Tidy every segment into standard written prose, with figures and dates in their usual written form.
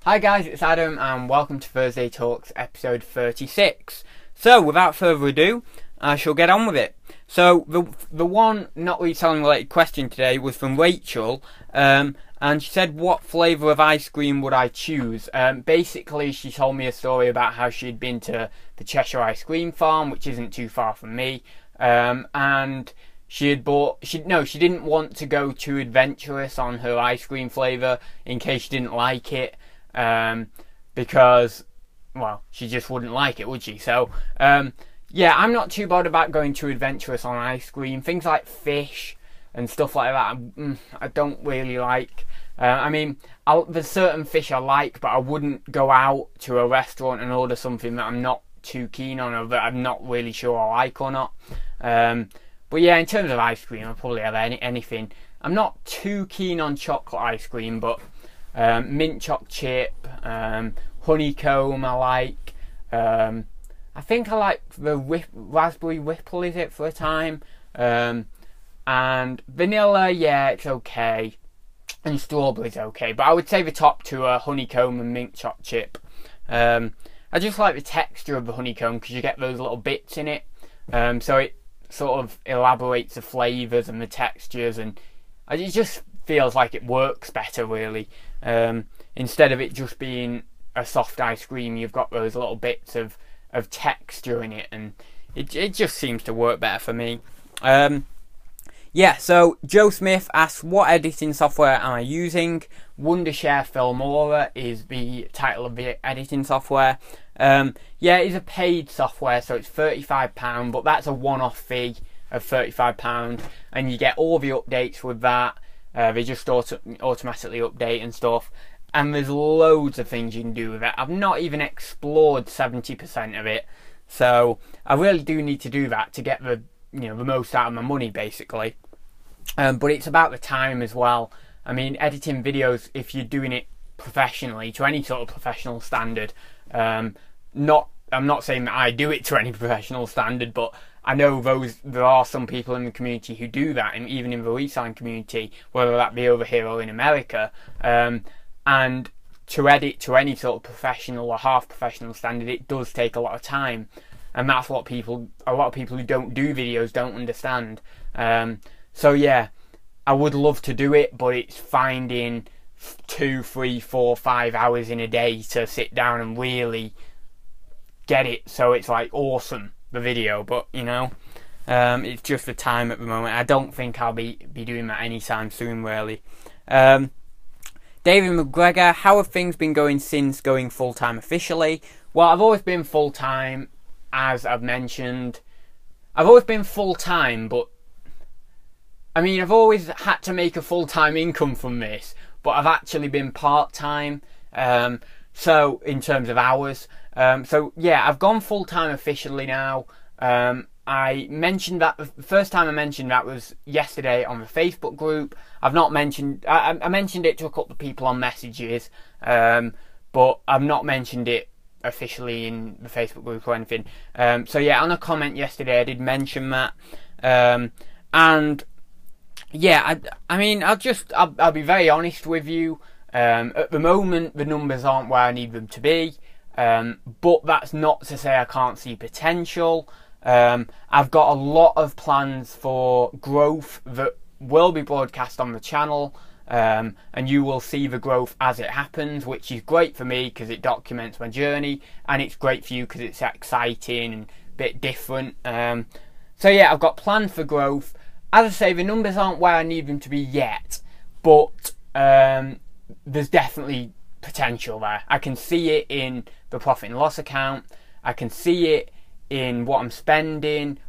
Hi guys, it's Adam and welcome to Thursday Talks episode 36. So without further ado, I shall get on with it. So the one not really selling related question today was from Rachel, and she said, what flavour of ice cream would I choose? Basically she told me a story about how she'd been to the Cheshire Ice Cream Farm, which isn't too far from me, and she didn't want to go too adventurous on her ice cream flavour in case she didn't like it. Because, well, she just wouldn't like it, would she? So, yeah, I'm not too bothered about going too adventurous on ice cream. Things like fish and stuff like that, I don't really like. There's certain fish I like, but I wouldn't go out to a restaurant and order something that I'm not too keen on or that I'm not really sure I like or not. But yeah, in terms of ice cream, I'll probably have anything. I'm not too keen on chocolate ice cream, but mint choc chip, honeycomb I like. I think I like the raspberry whipple, is it, for a time. And vanilla, yeah, it's okay. And strawberry's okay. But I would say the top two are honeycomb and mint choc chip. I just like the texture of the honeycomb because you get those little bits in it. So it sort of elaborates the flavours and the textures, and it just feels like it works better, really. Instead of it just being a soft ice cream, you've got those little bits of texture in it, and it just seems to work better for me. Yeah, so Joe Smith asks, what editing software am I using? Wondershare Filmora is the title of the editing software. Yeah, it's a paid software, so it's £35, but that's a one-off fee of £35, and you get all the updates with that. They just automatically update and stuff, and there's loads of things you can do with it. I've not even explored 70% of it, so I really do need to do that to get the most out of my money, basically. But it's about the time as well. I mean, editing videos, if you're doing it professionally, to any sort of professional standard, I'm not saying that I do it to any professional standard, but I know there are some people in the community who do that, and even in the reselling community, whether that be over here or in America, and to edit to any sort of professional or half professional standard, it does take a lot of time, and that's what a lot of people who don't do videos don't understand. So yeah, I would love to do it, but it's finding 2, 3, 4, 5 hours in a day to sit down and really get it so it's like awesome, the video. But it's just the time at the moment. I don't think I'll be doing that anytime soon, really. David McGregor, how have things been going since going full-time officially? Well, I've always been full-time, as I've mentioned. I've always been full-time, but I've always had to make a full-time income from this, but I've actually been part-time, so in terms of hours. So yeah, I've gone full-time officially now. I mentioned that the first time I mentioned that was yesterday on the Facebook group. I've not mentioned, I mentioned it to a couple of people on messages, but I've not mentioned it officially in the Facebook group or anything. So yeah, on a comment yesterday I did mention that, and yeah, I'll be very honest with you. At the moment, the numbers aren't where I need them to be, but that's not to say I can't see potential. I've got a lot of plans for growth that will be broadcast on the channel, and you will see the growth as it happens, which is great for me because it documents my journey, and it's great for you because it's exciting and a bit different. So yeah, I've got plans for growth. As I say, the numbers aren't where I need them to be yet, but there's definitely potential there. I can see it in the profit and loss account. I can see it in what I'm spending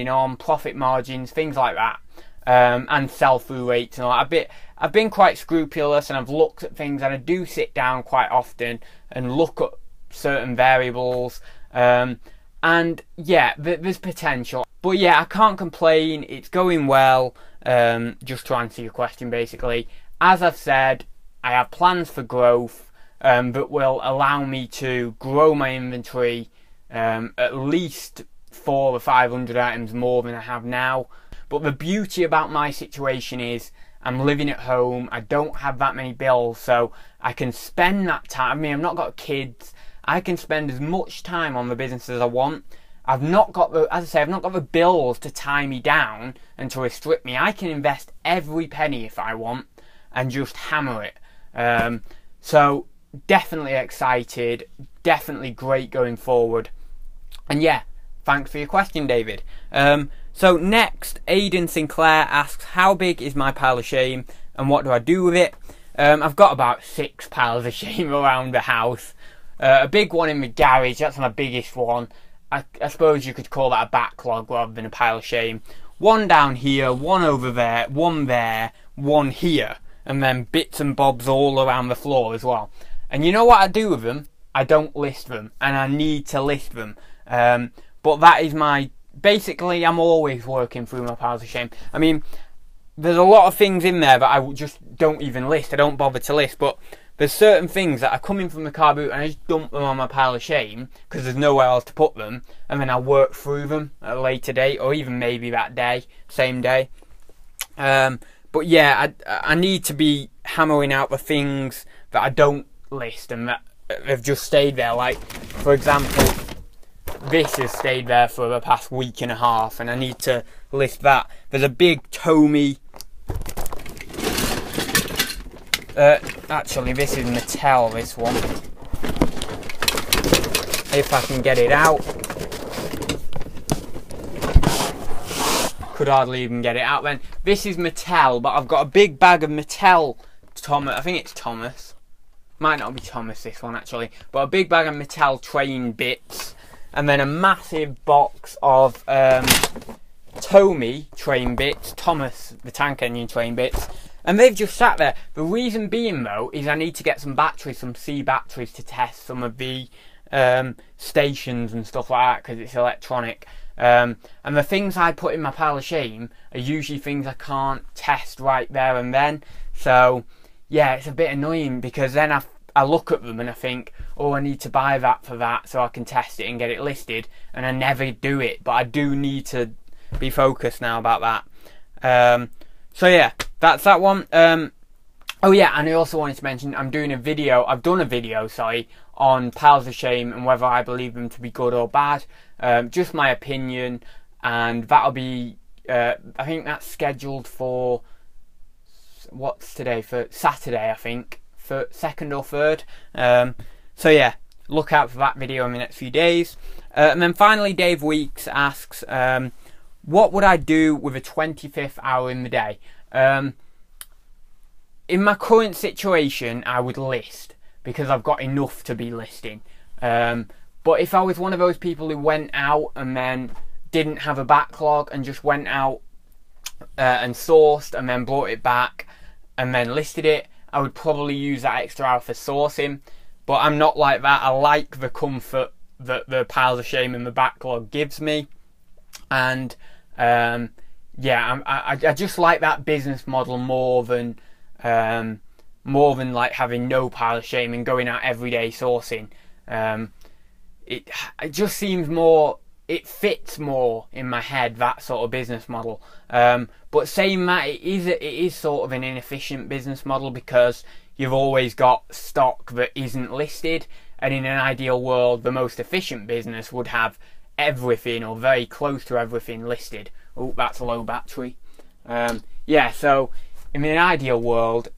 on, profit margins, things like that, and sell-through rates and all that. I've been quite scrupulous, and I've looked at things, and I do sit down quite often and look at certain variables, and yeah, there's potential. But yeah, I can't complain, it's going well. Just to answer your question, basically, as I've said, I have plans for growth that will allow me to grow my inventory at least 400 or 500 items more than I have now. But the beauty about my situation is I'm living at home. I don't have that many bills, so I can spend that time. I mean, I've not got kids. I can spend as much time on the business as I want. I've not got the, as I say, I've not got the bills to tie me down and to restrict me. I can invest every penny if I want and just hammer it. So definitely excited, definitely great going forward. And yeah, thanks for your question, David. So next, Aidan Sinclair asks, how big is my pile of shame and what do I do with it? I've got about 6 piles of shame around the house. A big one in the garage, that's my biggest one. I suppose you could call that a backlog rather than a pile of shame. One down here, one over there, one here, and then bits and bobs all around the floor as well. And you know what I do with them? I don't list them, and I need to list them. But that is my... Basically, I'm always working through my piles of shame. I mean, there's a lot of things in there that I just don't even list. I don't bother to list, but there's certain things that are coming from the car boot and I just dump them on my pile of shame because there's nowhere else to put them, and then I'll work through them at a later date, or even maybe that day, same day. But yeah, I need to be hammering out the things that I don't list and that have just stayed there. Like, for example, this has stayed there for the past week and a half, and I need to list that. There's a big Tomy. Actually, this is Mattel, this one. If I can get it out. Could hardly even get it out then. This is Mattel, but I've got a big bag of Mattel Thomas. I think it's Thomas. Might not be Thomas, this one, actually. But a big bag of Mattel train bits. And then a massive box of Tomy train bits. Thomas, the tank engine train bits. And they've just sat there. The reason being, though, is I need to get some batteries, some C batteries, to test some of the stations and stuff like that, because it's electronic. And the things I put in my pile of shame are usually things I can't test right there and then. So, yeah, it's a bit annoying, because then I look at them and I think, oh, I need to buy that for that so I can test it and get it listed. And I never do it, but I do need to be focused now about that. So, yeah. That's that one. Oh yeah, and I also wanted to mention I've done a video, on piles of shame and whether I believe them to be good or bad. Just my opinion, and that'll be, I think that's scheduled for, what's today, for Saturday, I think, for 2nd or 3rd. So yeah, look out for that video in the next few days. And then finally, Dave Weeks asks, what would I do with a 25th hour in the day? In my current situation, I would list, because I've got enough to be listing. But if I was one of those people who went out and then didn't have a backlog and just went out and sourced and then brought it back and then listed it, I would probably use that extra hour for sourcing. But I'm not like that. I like the comfort that the piles of shame and the backlog gives me. And yeah, I just like that business model more than like having no pile of shame and going out every day sourcing. It just seems more, it fits more in my head, that sort of business model. But saying that, it is sort of an inefficient business model, because you've always got stock that isn't listed, and in an ideal world the most efficient business would have everything or very close to everything listed. Oh, that's a low battery. Yeah, so in an ideal world,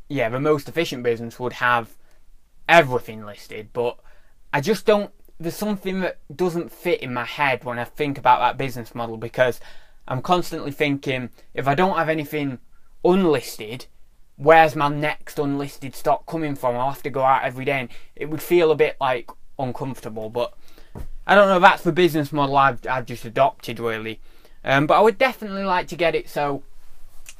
yeah, the most efficient business would have everything listed, but I just don't, there's something that doesn't fit in my head when I think about that business model, because I'm constantly thinking, if I don't have anything unlisted, where's my next unlisted stock coming from? I'll have to go out every day, and it would feel a bit like uncomfortable. But I don't know, that's the business model I've just adopted, really. But I would definitely like to get it so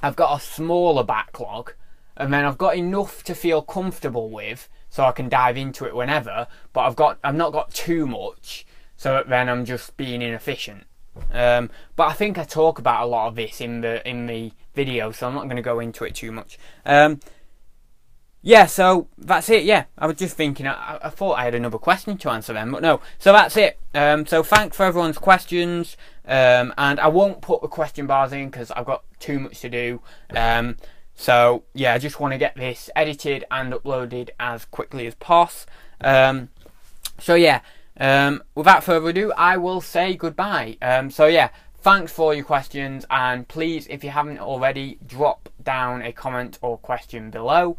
I've got a smaller backlog, and then I've got enough to feel comfortable with, so I can dive into it whenever. But I've not got too much, so that then I'm just being inefficient. But I think I talk about a lot of this in the video, so I'm not going to go into it too much. Yeah, so that's it. Yeah, I was just thinking, I thought I had another question to answer then, but no. So that's it. So thanks for everyone's questions. And I won't put the question bars in because I've got too much to do. So yeah, I just want to get this edited and uploaded as quickly as possible. So yeah, without further ado, I will say goodbye. So yeah, thanks for all your questions, and please, if you haven't already, drop down a comment or question below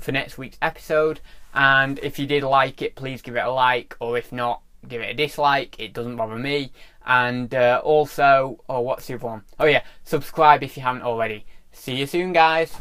for next week's episode. And if you did like it, please give it a like, or if not, give it a dislike. It doesn't bother me. And also, what's the other one? Oh yeah, subscribe if you haven't already. See you soon, guys.